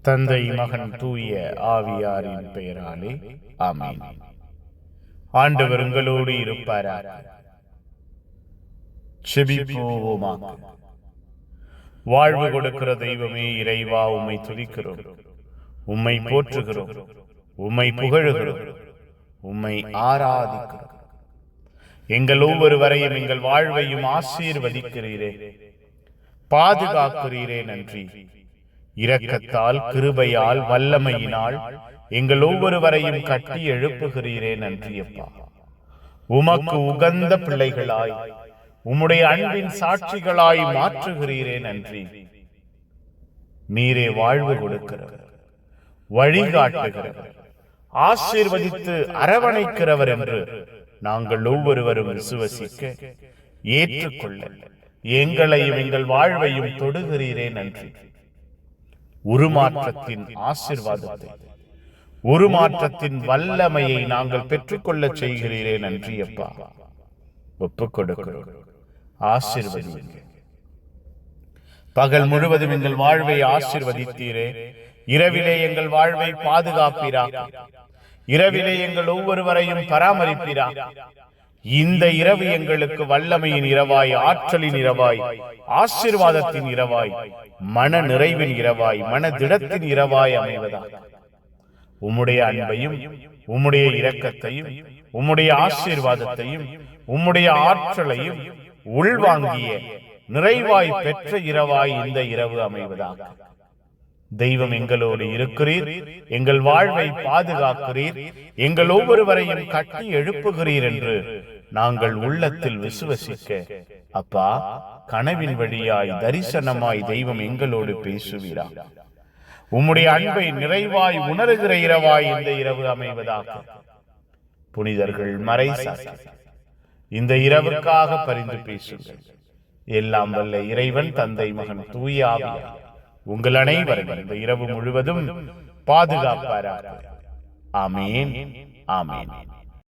தந்தை, மகன், தூய ஆவியாரின் பெயராலே ஆமென். ஆண்டவர் உங்களோடு இருப்பாராக. செபிப்போமாக. வாழ்வு கொடுக்கிற தெய்வமே இறைவா, உம்மை துதிக்கிறோம், உம்மை போற்றுகிறோம், உம்மை புகழுகிறோம், உம்மை ஆராதிக்கிறோம். எங்கள் ஒவ்வொருவரையும் எங்கள் வாழ்வையும் ஆசீர்வதிக்கிறீரே, பாதுகாக்கிறீரே. நன்றி. இரக்கத்தால், கிருபையால், வல்லமையினால் எங்கள் ஒவ்வொருவரையும் கட்டி எழுப்புகிறீரே. நன்றியப்பா. உமக்கு உகந்த பிள்ளைகளாய், உம்முடைய அன்பின் சாட்சிகளாய் மாற்றுகிறீரே. நன்றி. நீரே வாழ்வு கொடுக்கிறவர், வழிகாட்டுகிறவர், ஆசீர்வதித்து அரவணைக்கிறவர் என்று நாங்கள் ஒவ்வொருவரும் விசுவசிக்க, ஏற்றுக்கொள்ள எங்களையும் எங்கள் வாழ்வையும் தொடுகிறீரே. நன்றி. உருமாற்றத்தின் ஆசீர்வாதத்தை, உருமாற்றத்தின் வல்லமையை நாங்கள் பெற்றுக்கொள்ள செய்கிறீரே. நன்றியப்பா. ஒப்புக் கொடுக்கிறோம், ஆசீர்வதிங்க. பகல் முழுவதும் எங்கள் வாழ்வை ஆசீர்வதித்தீரே. இரவிலே எங்கள் வாழ்வை பாதுகாப்பீராக. இரவிலே எங்கள் ஒவ்வொருவரையும் பராமரிப்பீராக. இந்த இரவு எங்களுக்கு வல்லமையின் இரவாய், ஆற்றலின் இரவாய், ஆசீர்வாதத்தின் இரவாய், மன நிறைவின் இரவாய், மன திடத்தின் இரவாய் அமைவதாக. உம்முடைய அன்பையும், உம்முடைய இரக்கத்தையும், உம்முடைய ஆசீர்வாதத்தையும், உம்முடைய ஆற்றலையும் உள்வாங்கிய நிறைவாய் பெற்ற இரவாய் இந்த இரவு அமைவதாக. தெய்வம் எங்களோடு இருக்கிறீர், எங்கள் வாழ்வை பாதுகாக்கிறீர், எங்கள் ஒவ்வொருவரையும் கட்டி எழுப்புகிறீர் என்று நாங்கள் உள்ளத்தில் விசுவசிக்க, அப்பா, கனவின் வழியாய், தரிசனமாய் தெய்வம் எங்களோடு பேசுவீரா. உம்முடைய அன்பை நிறைவாய் உணர்கிற இரவாய் இந்த இரவு அமைவதாக. புனிதர்கள் மறைசாட்சி இந்த இரவுக்காக பரிந்து பேசுங்கள். எல்லாம் வல்ல இறைவன், தந்தை, மகன், தூய ஆவியார் உங்கள் அனைவரும் இந்த இரவு முழுவதும் பாதுகாப்பாராக. ஆமேன், ஆமேன்.